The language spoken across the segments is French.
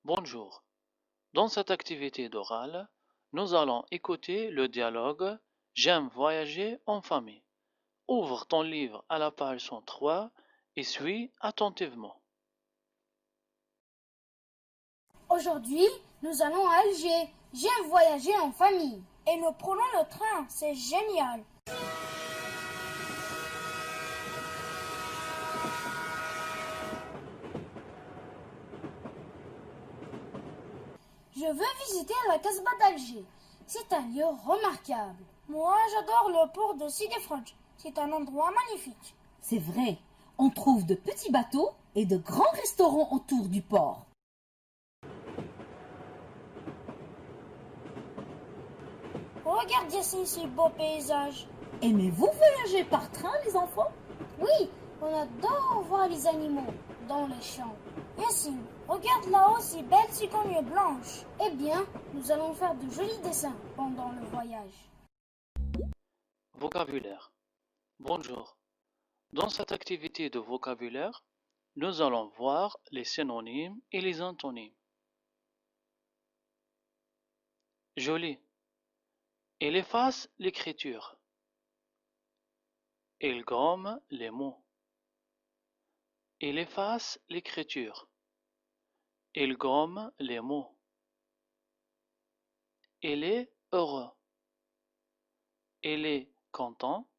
Bonjour. Dans cette activité d'oral, nous allons écouter le dialogue J'aime voyager en famille. Ouvre ton livre à la page 103 et suis attentivement. Aujourd'hui, nous allons à Alger. J'aime voyager en famille. Et nous prenons le train, c'est génial. Je veux visiter la Casbah d'Alger. C'est un lieu remarquable. Moi, j'adore le port de Sidi Fradj. C'est un endroit magnifique. C'est vrai, on trouve de petits bateaux et de grands restaurants autour du port. Regardez ces beaux paysages. Aimez-vous voyager par train, les enfants? Oui, on adore voir les animaux dans les champs. Yassine, regarde là-haut ces belles cigognes blanches. Eh bien, nous allons faire de jolis dessins pendant le voyage. Vocabulaire. Bonjour. Dans cette activité de vocabulaire, nous allons voir les synonymes et les antonymes. Joli. Il efface l'écriture. Il gomme les mots. Il efface l'écriture. Il gomme les mots. Il est heureux. Il est content.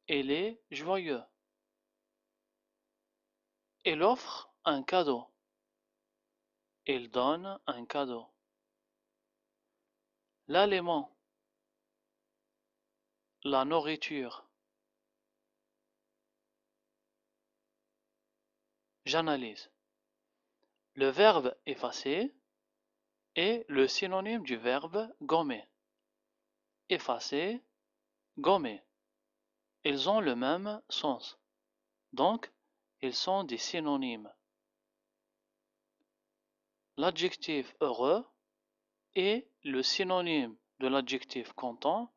Il est joyeux. Il offre un cadeau. Il donne un cadeau. L'aliment. La nourriture. J'analyse. Le verbe effacer est le synonyme du verbe gommer. Effacer, gommer. Ils ont le même sens. Donc, ils sont des synonymes. L'adjectif heureux est le synonyme de l'adjectif content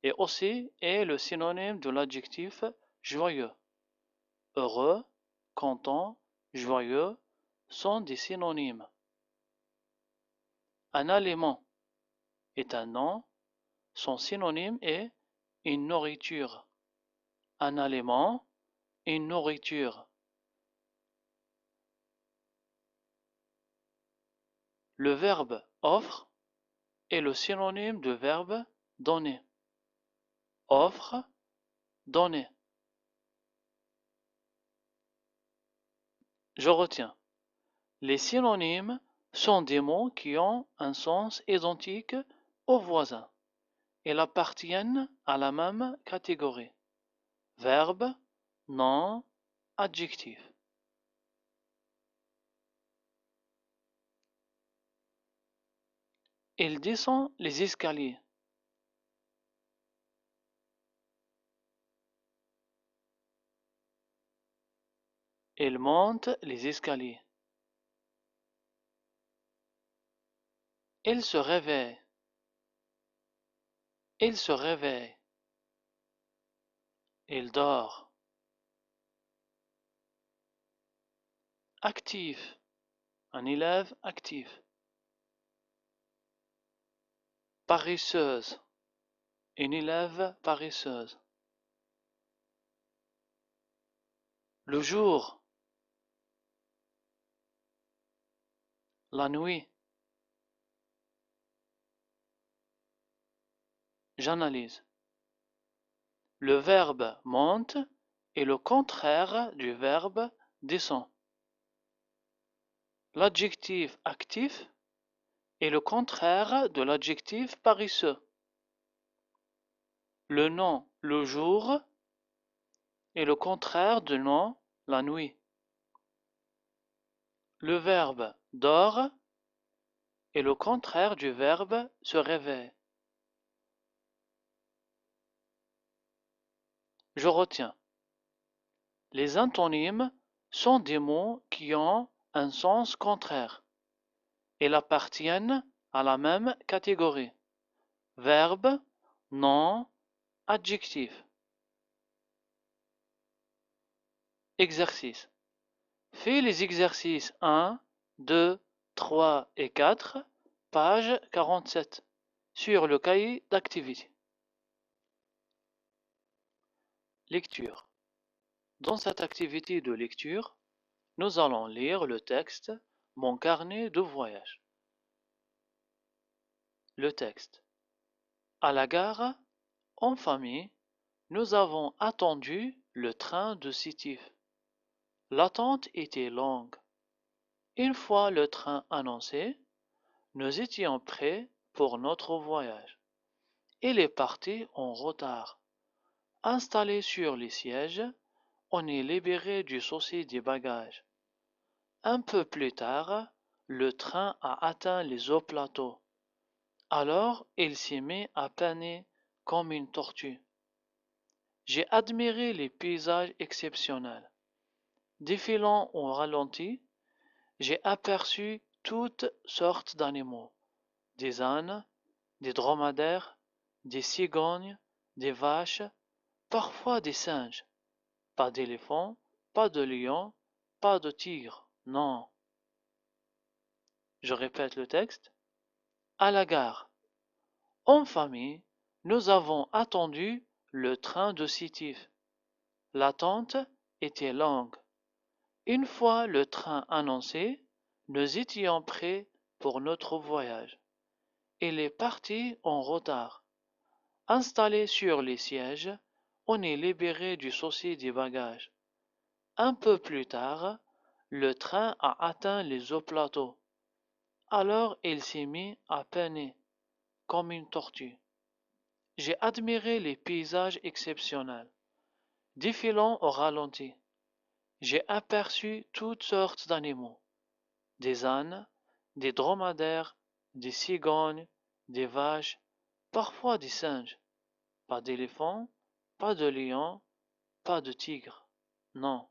et aussi est le synonyme de l'adjectif joyeux. Heureux, content, joyeux sont des synonymes. Un aliment est un nom, son synonyme est une nourriture. Un aliment, une nourriture. Le verbe offre est le synonyme du verbe donner. Offre, donner. Je retiens. Les synonymes sont des mots qui ont un sens identique aux voisins. Ils appartiennent à la même catégorie. Verbe, nom, adjectif. Il descend les escaliers. Il monte les escaliers. Il se réveille. Il se réveille. Il dort. Actif. Un élève actif. Paresseuse. Une élève paresseuse. Le jour. La nuit. J'analyse. Le verbe monte est le contraire du verbe descend. L'adjectif actif est le contraire de l'adjectif paresseux. Le nom le jour est le contraire du nom la nuit. Le verbe dort est le contraire du verbe se réveille. Je retiens. Les antonymes sont des mots qui ont un sens contraire. Ils appartiennent à la même catégorie. Verbe, nom, adjectif. Exercice. Fais les exercices 1, 2, 3 et 4, page 47, sur le cahier d'activité. Lecture. Dans cette activité de lecture, nous allons lire le texte « Mon carnet de voyage ». Le texte. À la gare, en famille, nous avons attendu le train de Sétif. L'attente était longue. Une fois le train annoncé, nous étions prêts pour notre voyage. Il est parti en retard. Installé sur les sièges, on est libéré du souci des bagages. Un peu plus tard, le train a atteint les hauts plateaux. Alors, il s'est mis à peiner comme une tortue. J'ai admiré les paysages exceptionnels. Défilant au ralenti, j'ai aperçu toutes sortes d'animaux. Des ânes, des dromadaires, des cigognes, des vaches, parfois des singes. Pas d'éléphant, pas de lion, pas de tigre, non. Je répète le texte. À la gare. En famille, nous avons attendu le train de Sétif. L'attente était longue. Une fois le train annoncé, nous étions prêts pour notre voyage. Il est parti en retard. Installé sur les sièges, on est libéré du souci des bagages. Un peu plus tard, le train a atteint les hauts plateaux. Alors il s'est mis à peiner, comme une tortue. J'ai admiré les paysages exceptionnels. Défilant au ralenti, j'ai aperçu toutes sortes d'animaux. Des ânes, des dromadaires, des cigognes, des vaches, parfois des singes. Pas d'éléphant, pas de lion, pas de tigre, non.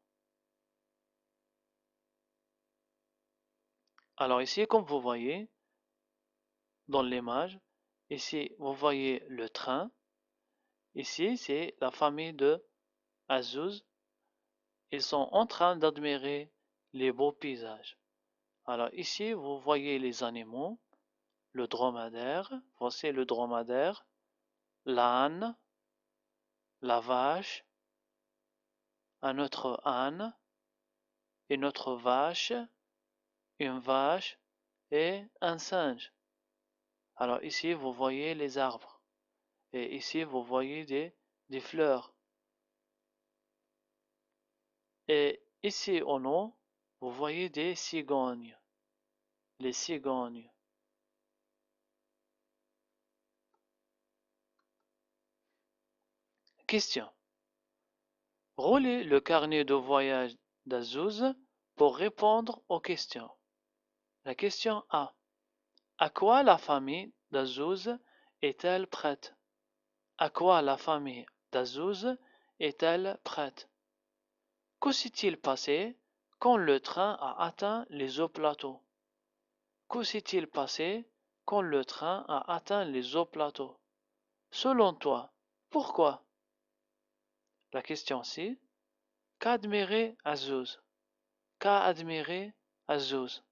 Alors ici, comme vous voyez, dans l'image, ici vous voyez le train. Ici, c'est la famille de Azouz. Ils sont en train d'admirer les beaux paysages. Alors ici, vous voyez les animaux, le dromadaire, voici le dromadaire, l'âne, la vache, un autre âne, une autre vache, une vache et un singe. Alors ici, vous voyez les arbres. Et ici, vous voyez des fleurs. Et ici en haut, vous voyez des cigognes. Les cigognes. Question. Roulez le carnet de voyage d'Azouz pour répondre aux questions. La question A. À quoi la famille d'Azouz est-elle prête? À quoi la famille d'Azouz est-elle prête? Que s'est-il passé quand le train a atteint les hauts plateaux? Que s'est-il passé quand le train a atteint les hauts plateaux? Selon toi, pourquoi? La question C. Qu'a admiré Azouz? Qu'a admiré Azouz?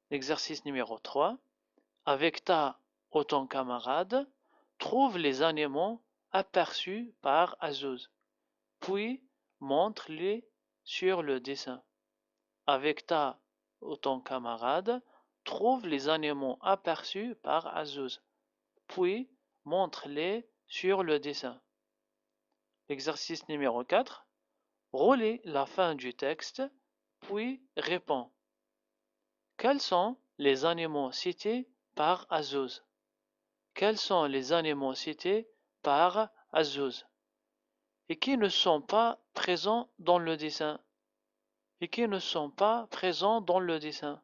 L'exercice numéro 3. Avec ta ou ton camarade, trouve les animaux aperçus par Azouz, puis montre-les sur le dessin. Avec ta ou ton camarade, trouve les animaux aperçus par Azouz, puis montre-les sur le dessin. L'exercice numéro 4. Relis la fin du texte, puis réponds. Quels sont les animaux cités par Azouz? Quels sont les animaux cités par Azouz et qui ne sont pas présents dans le dessin? Et qui ne sont pas présents dans le dessin?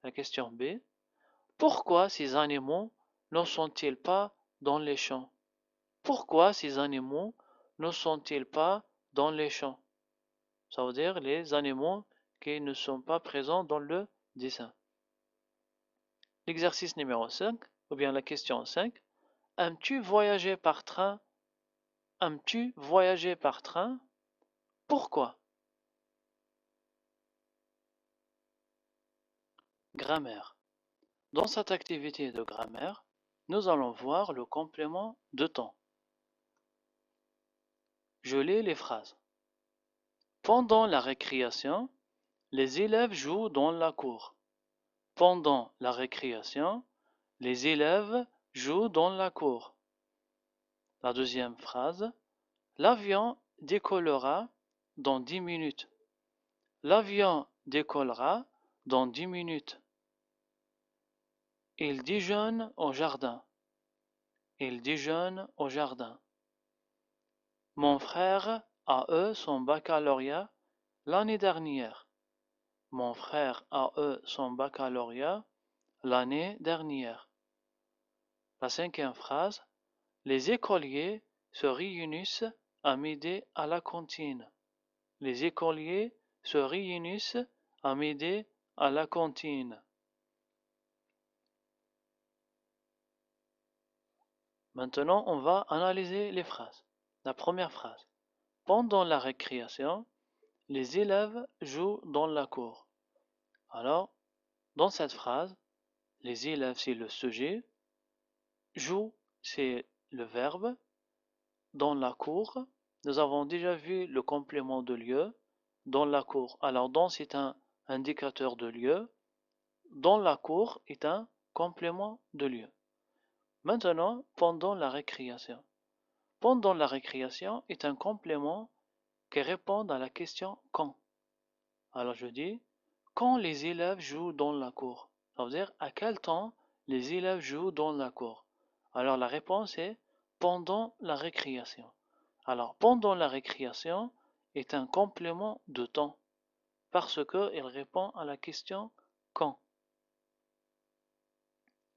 La question B. Pourquoi ces animaux ne sont-ils pas dans les champs? Pourquoi ces animaux ne sont-ils pas dans les champs? Ça veut dire les animaux qui ne sont pas présents dans le dessin. L'exercice numéro 5, ou bien la question 5. Aimes-tu voyager par train? Aimes-tu voyager par train? Pourquoi? Grammaire. Dans cette activité de grammaire, nous allons voir le complément de temps. Je lis les phrases. Pendant la récréation, les élèves jouent dans la cour. Pendant la récréation, les élèves jouent dans la cour. La deuxième phrase. L'avion décollera dans 10 minutes. L'avion décollera dans 10 minutes. Il déjeune au jardin. Il déjeune au jardin. Mon frère a eu son baccalauréat l'année dernière. Mon frère a eu son baccalauréat l'année dernière. La cinquième phrase. Les écoliers se réunissent à midi à la cantine. Les écoliers se réunissent à midi à la cantine. Maintenant, on va analyser les phrases. La première phrase. Pendant la récréation, les élèves jouent dans la cour. Alors, dans cette phrase, les élèves, c'est le sujet. Jouent, c'est le verbe. Dans la cour, nous avons déjà vu le complément de lieu. Dans la cour. Alors, dans, c'est un indicateur de lieu. Dans la cour est un complément de lieu. Maintenant, pendant la récréation. Pendant la récréation est un complément qui répond à la question quand. Alors je dis quand les élèves jouent dans la cour. Ça veut dire à quel temps les élèves jouent dans la cour. Alors la réponse est pendant la récréation. Alors pendant la récréation est un complément de temps parce qu'il répond à la question quand.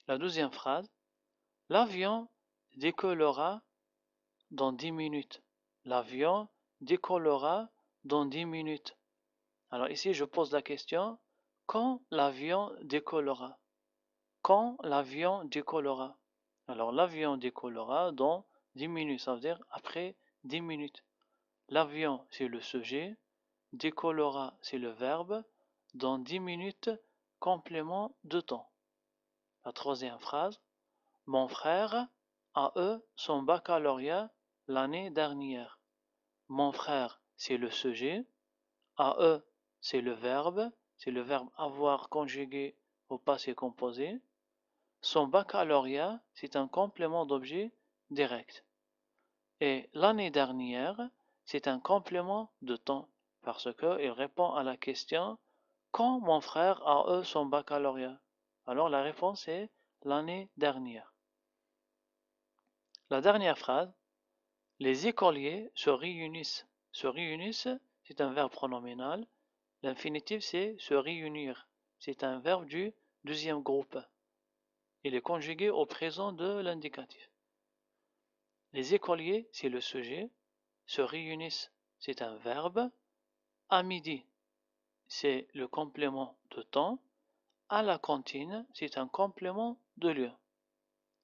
La deuxième phrase. L'avion décollera dans 10 minutes. L'avion décollera dans 10 minutes. Alors ici, je pose la question, quand l'avion décollera? Quand l'avion décollera? Alors l'avion décollera dans 10 minutes, ça veut dire après 10 minutes. L'avion, c'est le sujet, décollera, c'est le verbe, dans 10 minutes, complément de temps. La troisième phrase, mon frère a eu son baccalauréat l'année dernière. Mon frère, c'est le sujet. A eu, c'est le verbe avoir conjugué au passé composé. Son baccalauréat, c'est un complément d'objet direct. Et l'année dernière, c'est un complément de temps parce qu'il répond à la question quand mon frère a eu son baccalauréat. Alors la réponse est l'année dernière. La dernière phrase, les écoliers se réunissent. Se réunissent, c'est un verbe pronominal. L'infinitif, c'est se réunir. C'est un verbe du deuxième groupe. Il est conjugué au présent de l'indicatif. Les écoliers, c'est le sujet. Se réunissent, c'est un verbe. À midi, c'est le complément de temps. À la cantine, c'est un complément de lieu.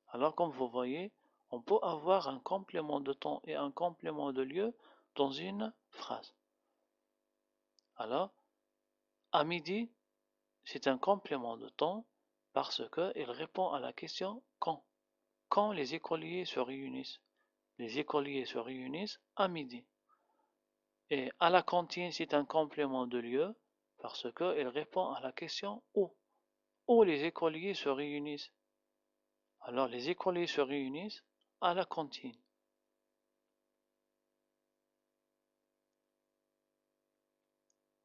Alors, comme vous voyez, on peut avoir un complément de temps et un complément de lieu dans une phrase. Alors, à midi, c'est un complément de temps parce qu'il répond à la question quand. Quand les écoliers se réunissent. Les écoliers se réunissent à midi. Et à la cantine, c'est un complément de lieu parce qu'il répond à la question où. Où les écoliers se réunissent. Alors les écoliers se réunissent à la cantine.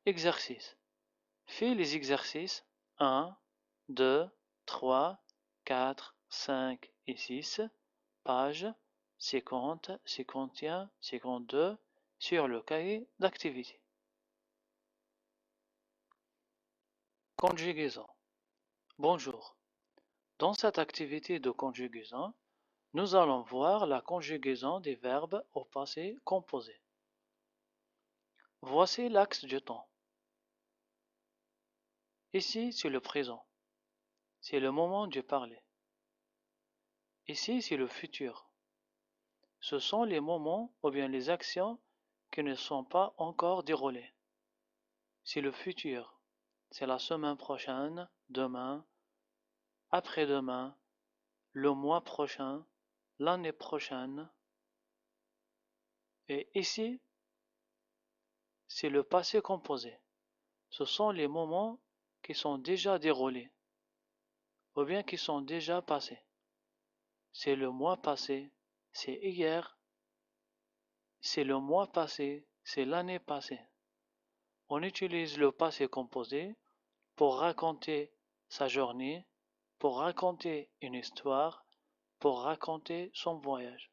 Exercice. Fais les exercices 1, 2, 3, 4, 5 et 6, page 50, 51, 52 sur le cahier d'activité. Conjugaison. Bonjour. Dans cette activité de conjugaison, nous allons voir la conjugaison des verbes au passé composé. Voici l'axe du temps. Ici, c'est le présent. C'est le moment de parler. Ici, c'est le futur. Ce sont les moments ou bien les actions qui ne sont pas encore déroulées. C'est le futur. c'est la semaine prochaine, demain, après-demain, le mois prochain, l'année prochaine. Et ici, c'est le passé composé. Ce sont les moments qui sont déjà déroulés, ou bien qui sont déjà passés. C'est le mois passé, c'est hier, c'est le mois passé, c'est l'année passée. On utilise le passé composé pour raconter sa journée, pour raconter une histoire, pour raconter son voyage.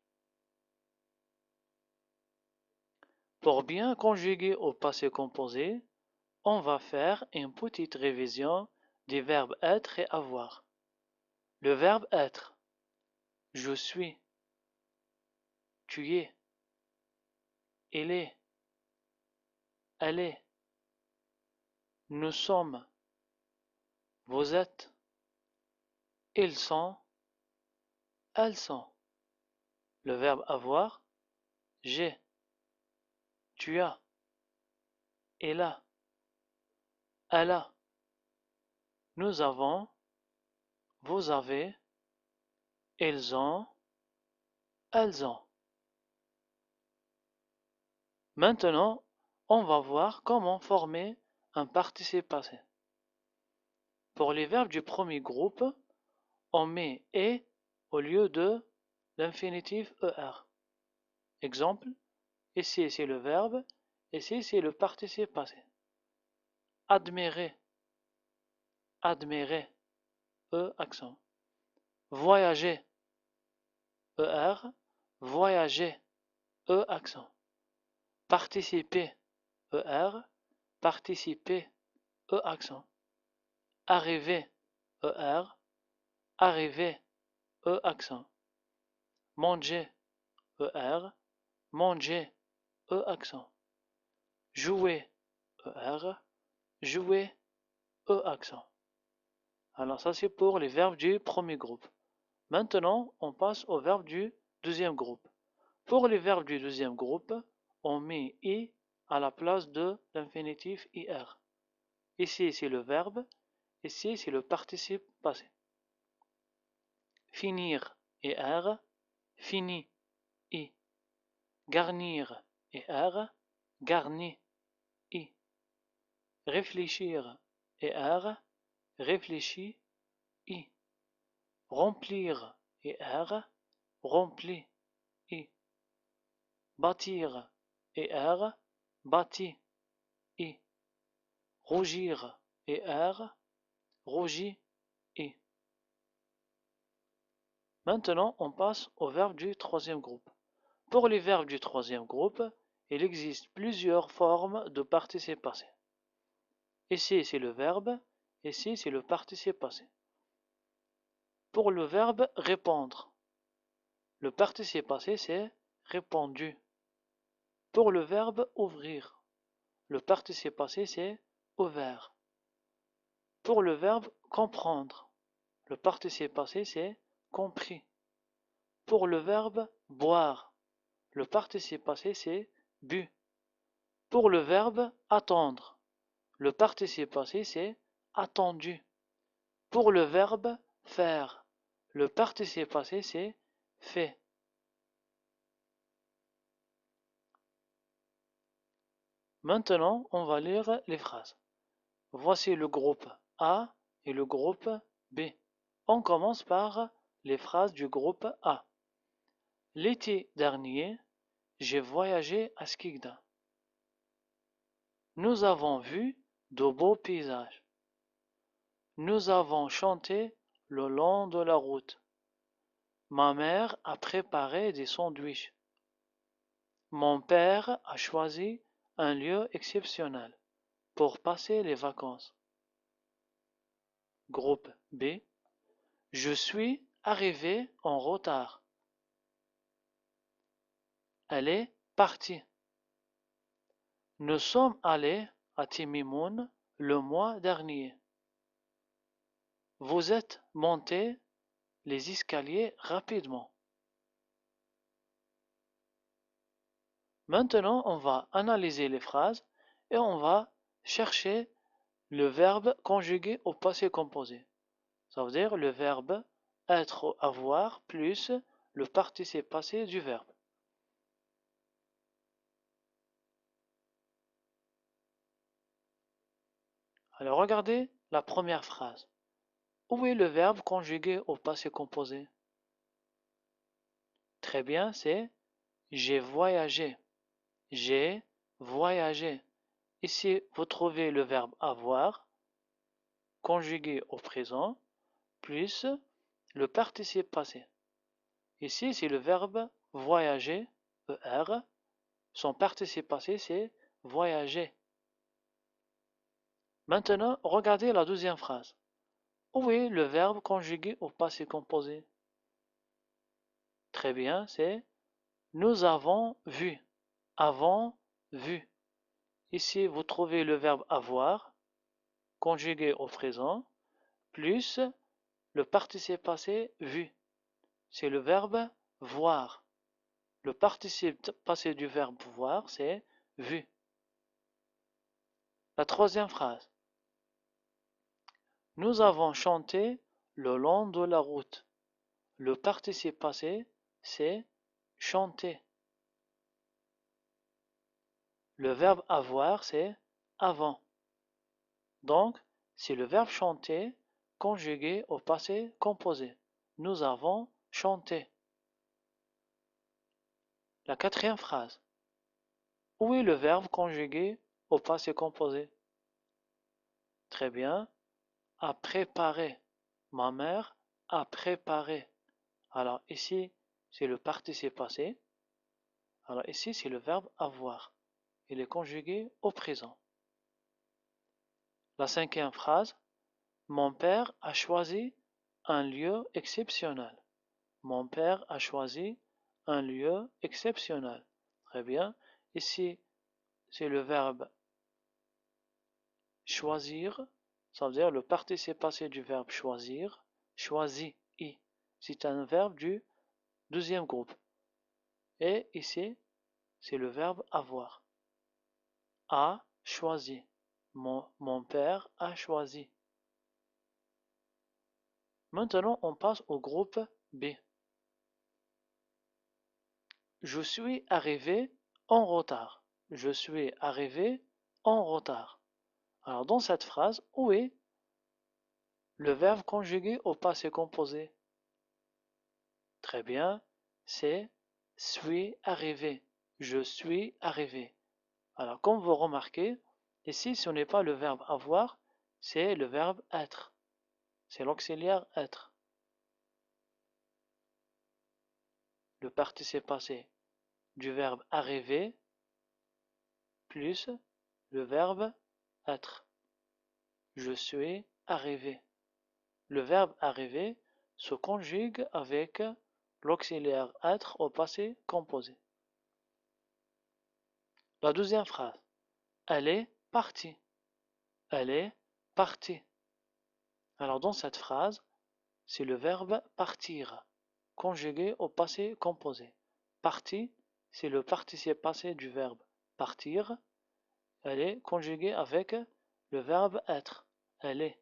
Pour bien conjuguer au passé composé, on va faire une petite révision des verbes être et avoir. Le verbe être, je suis, tu es, il est, elle est, nous sommes, vous êtes, ils sont, elles sont. Le verbe avoir, j'ai, tu as, il a, elle a, nous avons, vous avez, ils ont, elles ont. Maintenant, on va voir comment former un participe passé. Pour les verbes du premier groupe, on met et au lieu de l'infinitif er. Exemple, ici c'est le verbe, ici c'est le participe passé. Admirer, admirer, accent. Voyager, er, voyager, accent. Participer, er, participer, accent. Arriver, er, arriver, accent. Manger, er, manger, accent. Jouer, er, jouer, accent. Alors ça c'est pour les verbes du premier groupe. Maintenant, on passe aux verbes du deuxième groupe. Pour les verbes du deuxième groupe, on met i à la place de l'infinitif ir. Ici c'est le verbe, ici c'est le participe passé. Finir et r, fini, i. Garnir et r, garni, i. Réfléchir et r, réfléchi, i. Remplir et r, rempli, i. Bâtir et r, bâti, i. Rougir et r, rougi, i. Maintenant, on passe aux verbes du troisième groupe. Pour les verbes du troisième groupe, il existe plusieurs formes de participe passé. Ici, c'est le verbe, ici, c'est le participe passé. Pour le verbe répondre, le participe passé, c'est répondu. Pour le verbe ouvrir, le participe passé, c'est ouvert. Pour le verbe comprendre, le participe passé, c'est compris. Pour le verbe boire, le participe passé, c'est bu. Pour le verbe attendre, le participe passé, c'est attendu. Pour le verbe faire, le participe passé, c'est fait. Maintenant, on va lire les phrases. Voici le groupe A et le groupe B. On commence par les phrases du groupe A. L'été dernier, j'ai voyagé à Skikda. Nous avons vu de beaux paysages. Nous avons chanté le long de la route. Ma mère a préparé des sandwichs. Mon père a choisi un lieu exceptionnel pour passer les vacances. Groupe B. Je suis arrivé en retard. Elle est partie. Nous sommes allés à Timimoun le mois dernier. Vous êtes monté les escaliers rapidement. Maintenant, on va analyser les phrases et on va chercher le verbe conjugué au passé composé. Ça veut dire le verbe être ou avoir plus le participe passé du verbe. Alors regardez la première phrase. Où est le verbe conjugué au passé composé? Très bien, c'est j'ai voyagé. J'ai voyagé. Ici, vous trouvez le verbe avoir conjugué au présent plus le participe passé. Ici, c'est le verbe voyager, ER. Son participe passé, c'est voyager. Maintenant, regardez la deuxième phrase. Où est le verbe conjugué au passé composé? Très bien, c'est nous avons vu. Avons vu. Ici, vous trouvez le verbe avoir conjugué au présent plus le participe passé vu. C'est le verbe voir. Le participe passé du verbe voir, c'est vu. La troisième phrase. Nous avons chanté le long de la route. Le participe passé, c'est chanter. Le verbe avoir, c'est avant. Donc, c'est le verbe chanter conjugué au passé composé. Nous avons chanté. La quatrième phrase. Où est le verbe conjugué au passé composé? Très bien. A préparé. Ma mère a préparé. Alors ici, c'est le participe passé. Alors ici, c'est le verbe avoir. Il est conjugué au présent. La cinquième phrase. Mon père a choisi un lieu exceptionnel. Mon père a choisi un lieu exceptionnel. Très bien. Ici, c'est le verbe choisir. Ça veut dire le participe passé du verbe choisir. Choisi. C'est un verbe du deuxième groupe. Et ici, c'est le verbe avoir. A choisi. Mon père a choisi. Maintenant, on passe au groupe B. Je suis arrivé en retard. Je suis arrivé en retard. Alors, dans cette phrase, où est le verbe conjugué au passé composé? Très bien, c'est suis arrivé. Je suis arrivé. Alors, comme vous remarquez, ici, ce n'est pas le verbe avoir, c'est le verbe être. C'est l'auxiliaire être. Le participe passé du verbe arriver plus le verbe être. Je suis arrivé. Le verbe arriver se conjugue avec l'auxiliaire être au passé composé. La deuxième phrase. Elle est partie. Elle est partie. Alors dans cette phrase, c'est le verbe partir, conjugué au passé composé. Partie, c'est le participe passé du verbe partir. Elle est conjuguée avec le verbe être. Elle est.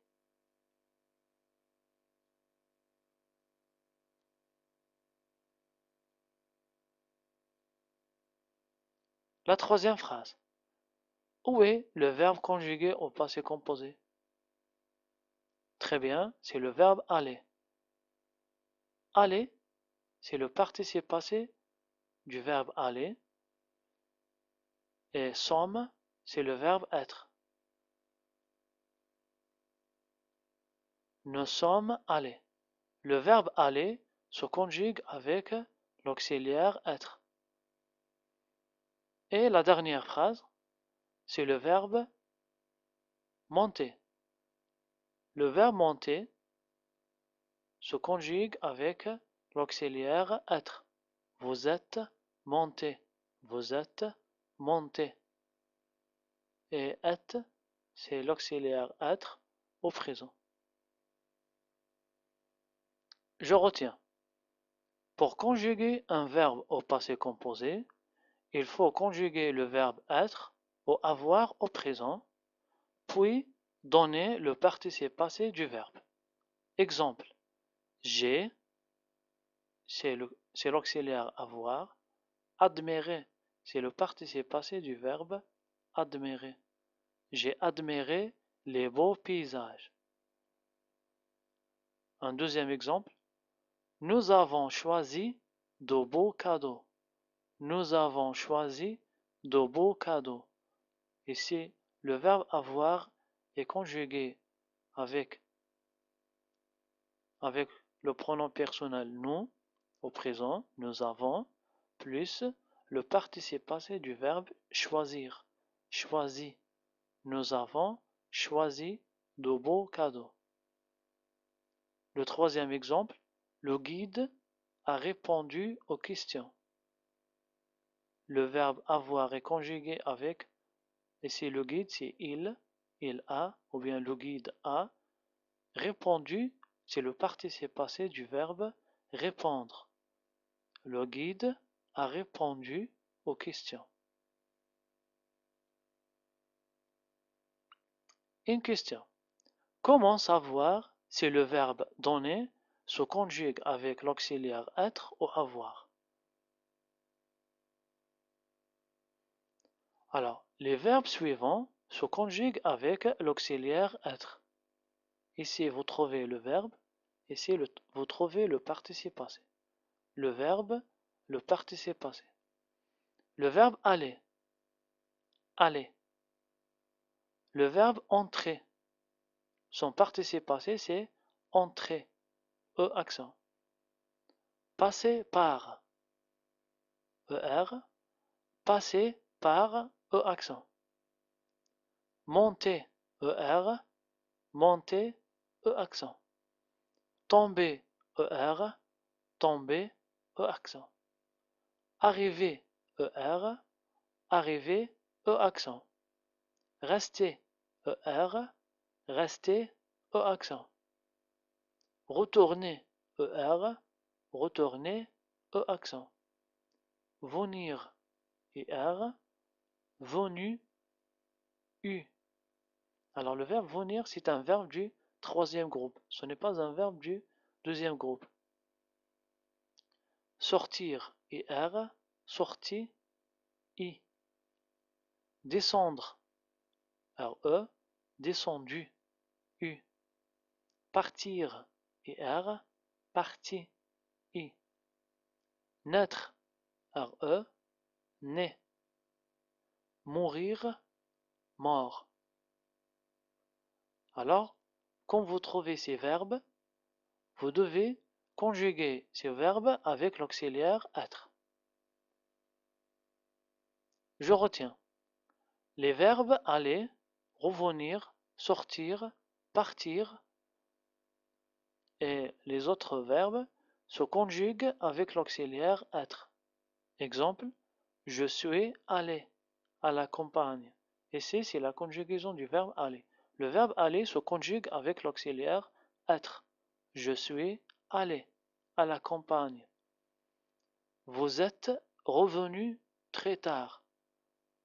La troisième phrase. Où est le verbe conjugué au passé composé? Très bien, c'est le verbe aller. Aller, c'est le participe passé du verbe aller. Et sommes, c'est le verbe être. Nous sommes allés. Le verbe aller se conjugue avec l'auxiliaire être. Et la dernière phrase, c'est le verbe monter. Le verbe monter se conjugue avec l'auxiliaire être. Vous êtes monté. Vous êtes monté. Et être, c'est l'auxiliaire être au présent. Je retiens. Pour conjuguer un verbe au passé composé, il faut conjuguer le verbe être au avoir au présent, puis donner le participe passé du verbe. Exemple, j'ai, c'est l'auxiliaire avoir. Admirer, c'est le participe passé du verbe admirer. J'ai admiré les beaux paysages. Un deuxième exemple, nous avons choisi de beaux cadeaux. Nous avons choisi de beaux cadeaux. Ici, le verbe avoir est conjugué avec le pronom personnel nous au présent, nous avons, plus le participe passé du verbe choisir. Choisi. Nous avons choisi de beaux cadeaux. Le troisième exemple, le guide a répondu aux questions. Le verbe avoir est conjugué avec, ici le guide c'est il a, ou bien le guide a. Répondu, c'est le participe passé du verbe répondre. Le guide a répondu aux questions. Une question. Comment savoir si le verbe donner se conjugue avec l'auxiliaire être ou avoir? Alors, les verbes suivants se conjuguent avec l'auxiliaire être. Ici, vous trouvez le verbe, ici, vous trouvez le participe passé. Le verbe, le participe passé. Le verbe aller, aller. Le verbe entrer, son participe passé, c'est entrer, E accent. Passer par, ER. Passer par, E accent. Monter, ER. Monter, E accent. Tomber, ER. Tomber, E accent. Arriver, ER. Arriver, E accent. Rester, ER. Rester, E accent. Retourner, ER. Retourner, E accent. Venir, ER. Venu, U. Alors le verbe venir, c'est un verbe du troisième groupe. Ce n'est pas un verbe du deuxième groupe. Sortir, ER. Sorti, I. Descendre, RE. Descendu, U. Partir, ER. Parti, I. Naître, RE. Né. Mourir, mort. Alors, quand vous trouvez ces verbes, vous devez conjuguer ces verbes avec l'auxiliaire être. Je retiens. Les verbes aller, revenir, sortir, partir et les autres verbes se conjuguent avec l'auxiliaire être. Exemple, je suis allé à la campagne. Ici, c'est la conjugaison du verbe aller. Le verbe aller se conjugue avec l'auxiliaire être. Je suis allé à la campagne. Vous êtes revenu très tard.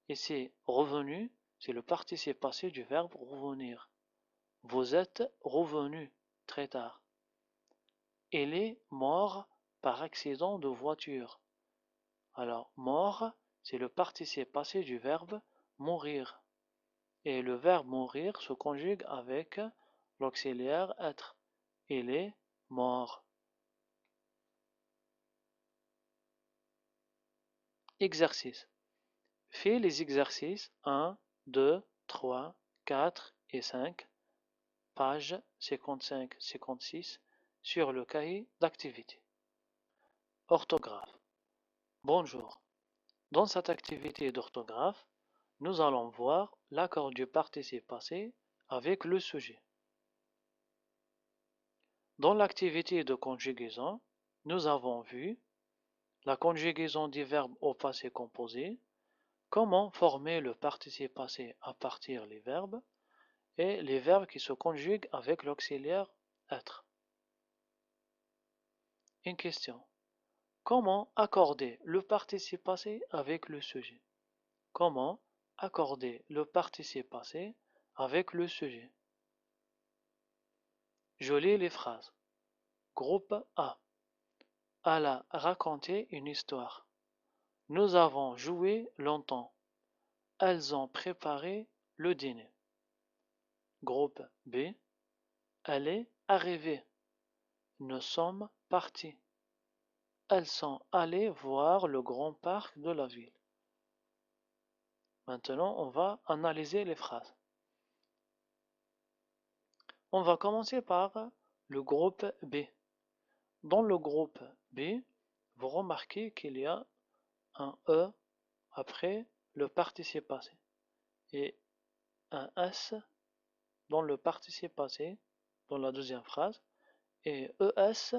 Ici, revenu, c'est le participe passé du verbe revenir. Vous êtes revenu très tard. Il est mort par accident de voiture. Alors, mort, c'est le participe passé du verbe mourir. Et le verbe mourir se conjugue avec l'auxiliaire être. Il est mort. Exercice. Fais les exercices 1, 2, 3, 4 et 5, pages 55-56 sur le cahier d'activité. Orthographe. Bonjour. Dans cette activité d'orthographe, nous allons voir l'accord du participe passé avec le sujet. Dans l'activité de conjugaison, nous avons vu la conjugaison des verbes au passé composé, comment former le participe passé à partir des verbes, et les verbes qui se conjuguent avec l'auxiliaire être. Une question. Comment accorder le participe passé avec le sujet? Comment accorder le participe passé avec le sujet? Je lis les phrases. Groupe A. Elle a raconté une histoire. Nous avons joué longtemps. Elles ont préparé le dîner. Groupe B. Elle est arrivée. Nous sommes partis. Elles sont allées voir le grand parc de la ville. Maintenant, on va analyser les phrases. On va commencer par le groupe B. Dans le groupe B, vous remarquez qu'il y a un E après le participe passé et un S dans le participe passé dans la deuxième phrase et ES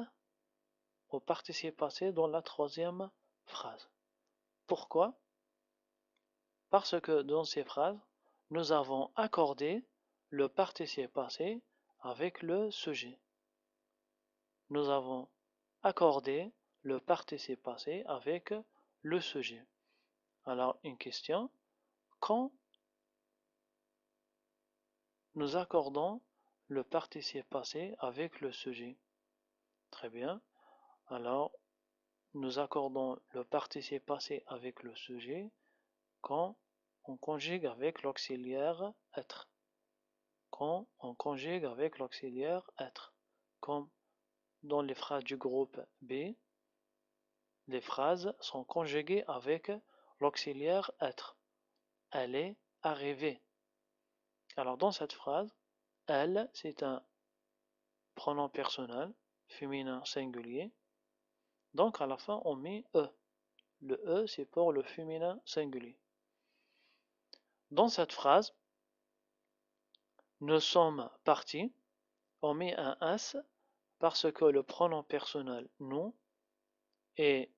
au participe passé dans la troisième phrase. Pourquoi? Parce que dans ces phrases, nous avons accordé le participe passé avec le sujet. Nous avons accordé le participe passé avec le sujet. Alors, une question. Quand nous accordons le participe passé avec le sujet? Très bien. Alors, nous accordons le participe passé avec le sujet quand on conjugue avec l'auxiliaire être. Quand on conjugue avec l'auxiliaire être. Comme dans les phrases du groupe B, les phrases sont conjuguées avec l'auxiliaire être. Elle est arrivée. Alors dans cette phrase, elle, c'est un pronom personnel, féminin singulier. Donc à la fin, on met E. Le E, c'est pour le féminin singulier. Dans cette phrase, nous sommes partis, on met un S parce que le pronom personnel nous est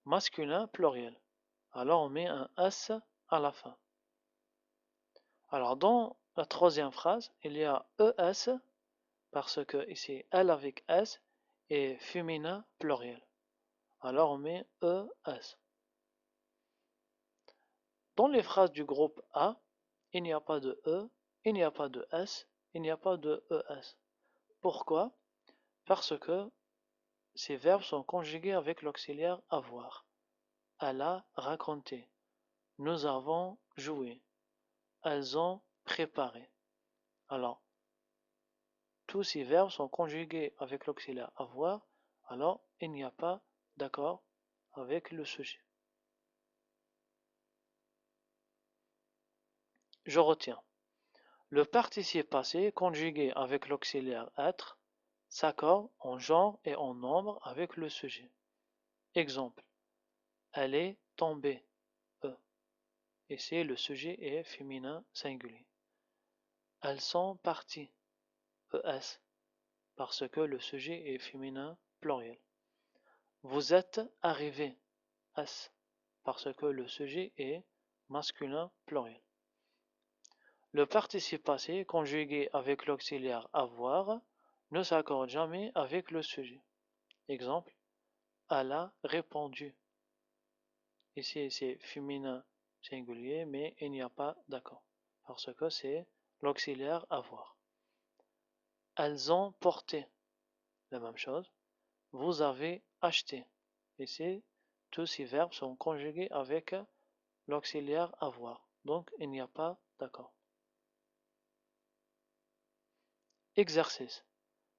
masculin pluriel. Alors on met un S à la fin. Alors dans la troisième phrase, il y a ES parce que ici elle avec S est féminin pluriel. Alors on met ES. Dans les phrases du groupe A, il n'y a pas de E, il n'y a pas de S, il n'y a pas de ES. Pourquoi? Parce que ces verbes sont conjugués avec l'auxiliaire avoir. Elle a raconté. Nous avons joué. Elles ont préparé. Alors, tous ces verbes sont conjugués avec l'auxiliaire avoir, alors il n'y a pas d'accord avec le sujet. Je retiens. Le participe passé conjugué avec l'auxiliaire être s'accorde en genre et en nombre avec le sujet. Exemple. Elle est tombée. E. Ici, le sujet est féminin singulier. Elles sont parties. ES. Parce que le sujet est féminin pluriel. Vous êtes arrivé. S. Parce que le sujet est masculin pluriel. Le participe passé conjugué avec l'auxiliaire avoir ne s'accorde jamais avec le sujet. Exemple, elle a répondu. Ici, c'est féminin singulier, mais il n'y a pas d'accord, parce que c'est l'auxiliaire avoir. Elles ont porté. La même chose. Vous avez acheté. Ici, tous ces verbes sont conjugués avec l'auxiliaire avoir. Donc, il n'y a pas d'accord. Exercice.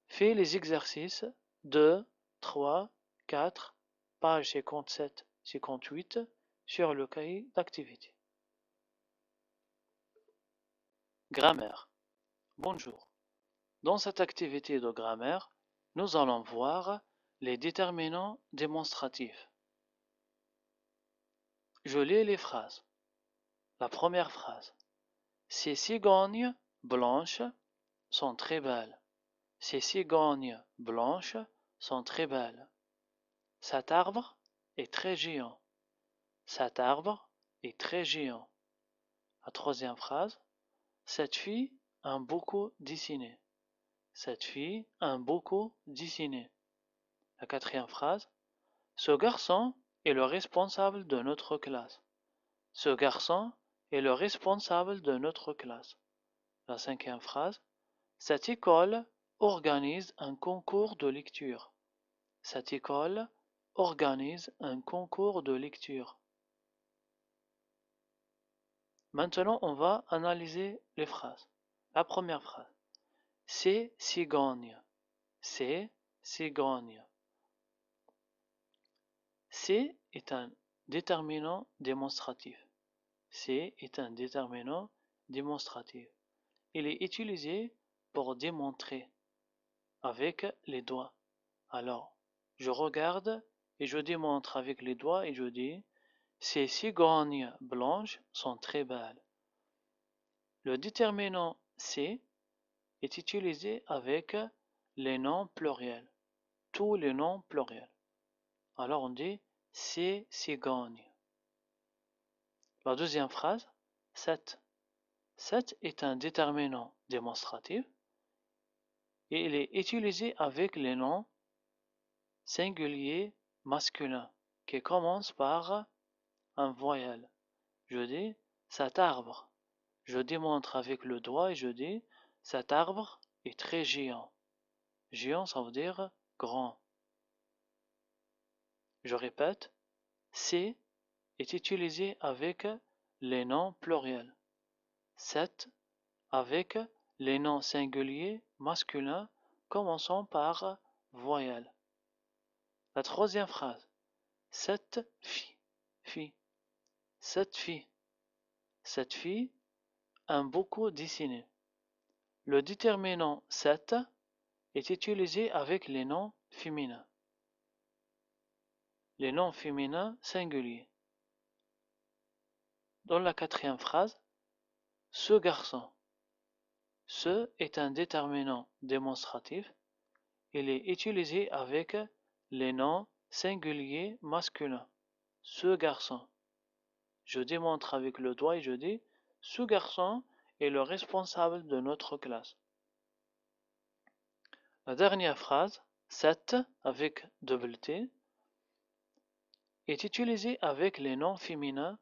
Fais les exercices 2, 3, 4, page 57, 58 sur le cahier d'activité. Grammaire. Bonjour. Dans cette activité de grammaire, nous allons voir les déterminants démonstratifs. Je lis les phrases. La première phrase. Ces cigognes blanches sont très belles. Ces cigognes blanches sont très belles. Cet arbre est très géant. Cet arbre est très géant. La troisième phrase. Cette fille a beaucoup dessiné. Cette fille a beaucoup dessiné. La quatrième phrase. Ce garçon est le responsable de notre classe. Ce garçon est le responsable de notre classe. La cinquième phrase. Cette école organise un concours de lecture. Cette école organise un concours de lecture. Maintenant, on va analyser les phrases. La première phrase. C'est cigogne. C'est cigogne. C'est est un déterminant démonstratif. C'est est un déterminant démonstratif. Il est utilisé pour démontrer avec les doigts. Alors, je regarde et je démontre avec les doigts et je dis ces cigognes blanches sont très belles. Le déterminant c'est est utilisé avec les noms pluriels, tous les noms pluriels. Alors on dit ces cigognes. La deuxième phrase, cette. Cette est un déterminant démonstratif et il est utilisé avec les noms singuliers masculins qui commencent par un voyelle. Je dis cet arbre. Je démontre avec le doigt et je dis cet arbre est très géant. Géant, ça veut dire grand. Je répète, c'est est utilisé avec les noms pluriels. Cette avec les noms singuliers masculins commençant par voyelle. La troisième phrase. Cette fille. Cette fille. Cette fille aime beaucoup dessiner. Le déterminant cette est utilisé avec les noms féminins. Les noms féminins singuliers. Dans la quatrième phrase, ce garçon. Ce est un déterminant démonstratif. Il est utilisé avec les noms singuliers masculins. Ce garçon. Je démontre avec le doigt et je dis ce garçon est le responsable de notre classe. La dernière phrase, cette avec double T, est utilisée avec les noms féminins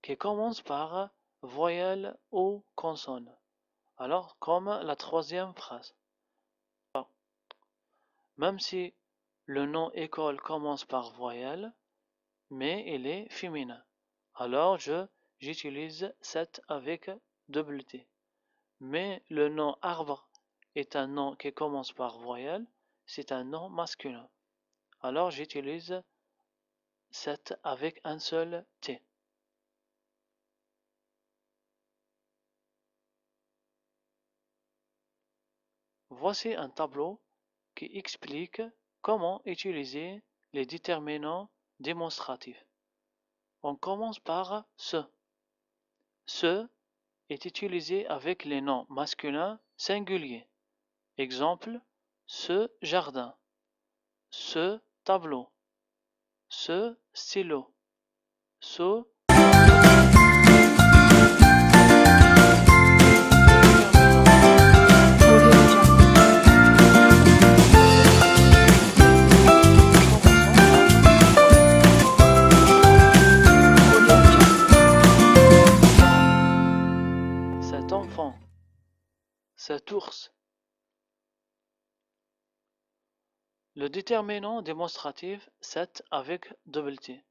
qui commencent par voyelle ou consonne. Alors, comme la troisième phrase. Même si le nom école commence par voyelle, mais il est féminin. Alors, j'utilise cette avec double T. Mais le nom arbre est un nom qui commence par voyelle, c'est un nom masculin. Alors, j'utilise cette avec un seul T. Voici un tableau qui explique comment utiliser les déterminants démonstratifs. On commence par ce. Ce est utilisé avec les noms masculins singuliers. Exemple, ce jardin, ce tableau, ce stylo, ce... Cet enfant, cet ours. Le déterminant démonstratif cette avec double T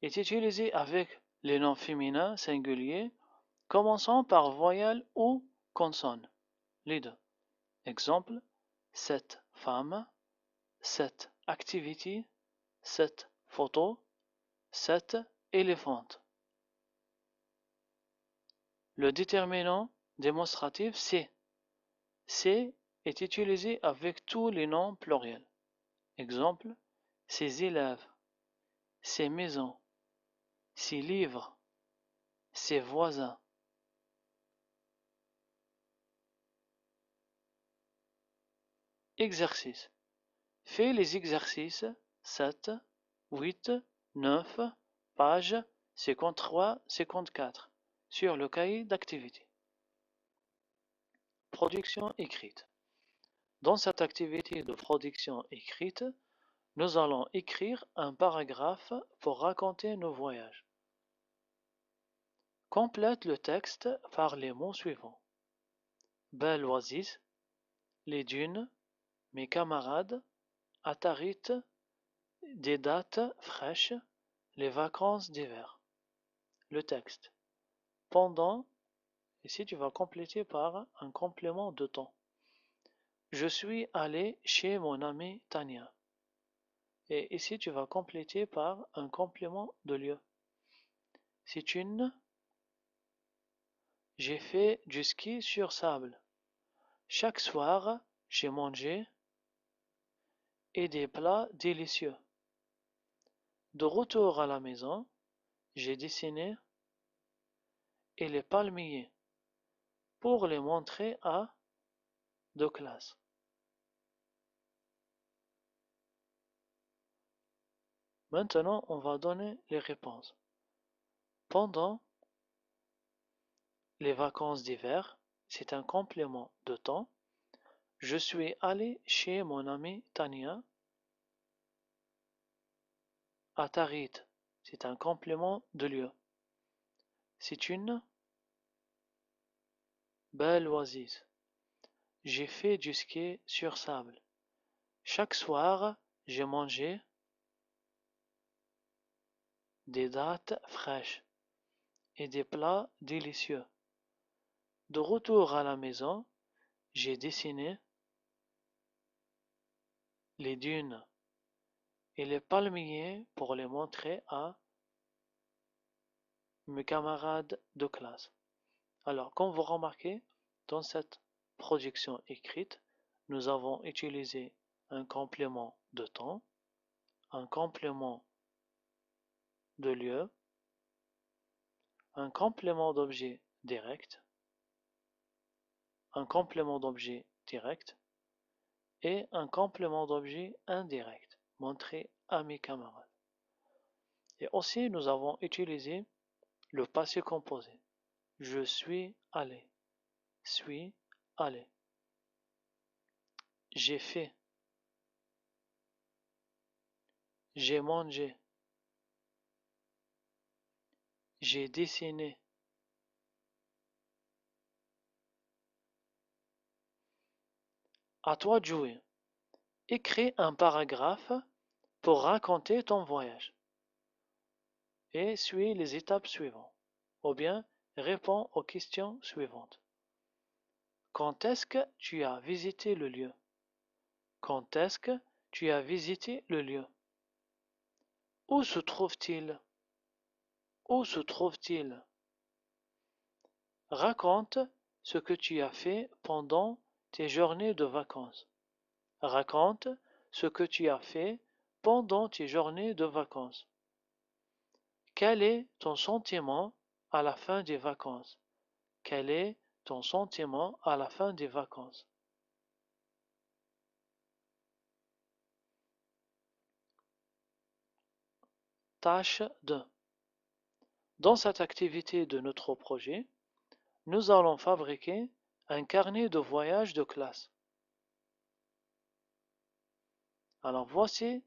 est utilisé avec les noms féminins singuliers commençant par voyelle ou consonne. Les deux. Exemple, cette femme, cette activité, cette photo, cette éléphante. Le déterminant démonstratif c'est. C'est est utilisé avec tous les noms pluriels. Exemple, ses élèves, ses maisons, ses livres, ses voisins. Exercice. Fais les exercices 7, 8, 9, page 53, 54 sur le cahier d'activité. Production écrite. Dans cette activité de production écrite, nous allons écrire un paragraphe pour raconter nos voyages. Complète le texte par les mots suivants. Belle oasis, les dunes, mes camarades, Atarit, des dates fraîches, les vacances d'hiver. Le texte. Pendant, ici tu vas compléter par un complément de temps. Je suis allé chez mon amie Tania. Et ici tu vas compléter par un complément de lieu. C'est une. J'ai fait du ski sur sable. Chaque soir, j'ai mangé et des plats délicieux. De retour à la maison, j'ai dessiné et les palmiers pour les montrer à de classe. Maintenant, on va donner les réponses. Pendant les vacances d'hiver, c'est un complément de temps. Je suis allé chez mon amie Tania. À Tarit, c'est un complément de lieu. C'est une belle oasis. J'ai fait du ski sur sable. Chaque soir, j'ai mangé des dattes fraîches et des plats délicieux. De retour à la maison, j'ai dessiné les dunes et les palmiers pour les montrer à mes camarades de classe. Alors, comme vous remarquez, dans cette projection écrite, nous avons utilisé un complément de temps, un complément de lieu, un complément d'objet direct, un complément d'objet direct et un complément d'objet indirect montré à mes camarades. Et aussi, nous avons utilisé le passé composé. Je suis allé. Suis allé. J'ai fait. J'ai mangé. J'ai dessiné. À toi de jouer. Écris un paragraphe pour raconter ton voyage. Et suis les étapes suivantes. Ou bien, réponds aux questions suivantes. Quand est-ce que tu as visité le lieu? Quand est-ce que tu as visité le lieu? Où se trouve-t-il? Où se trouve-t-il? Raconte ce que tu as fait pendant tes journées de vacances. Raconte ce que tu as fait pendant tes journées de vacances. Quel est ton sentiment à la fin des vacances? Quel est ton sentiment à la fin des vacances? Tâche 2. Dans cette activité de notre projet, nous allons fabriquer un carnet de voyage de classe. Alors voici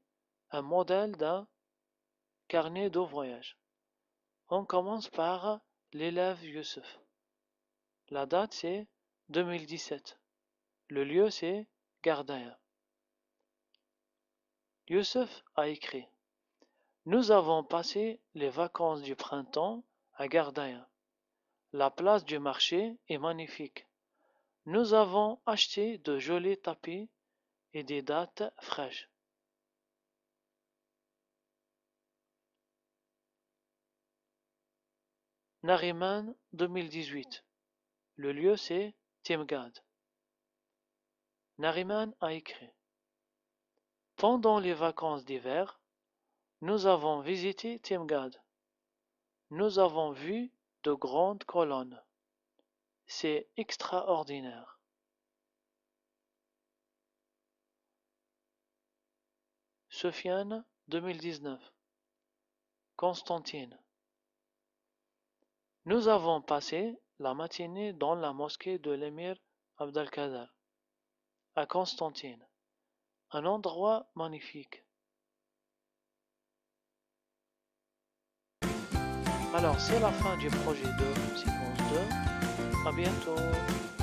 un modèle d'un carnet de voyage. On commence par l'élève Youssef. La date c'est 2017. Le lieu c'est Gardaïa. Youssef a écrit: Nous avons passé les vacances du printemps à Gardaïa. La place du marché est magnifique. Nous avons acheté de jolis tapis et des dattes fraîches. Nariman 2018. Le lieu c'est Timgad. Nariman a écrit: Pendant les vacances d'hiver, nous avons visité Timgad. Nous avons vu de grandes colonnes. C'est extraordinaire. Sofiane 2019. Constantine. Nous avons passé la matinée dans la mosquée de l'émir Abdelkader, à Constantine, un endroit magnifique. Alors, c'est la fin du projet 2, séquence 2. À bientôt.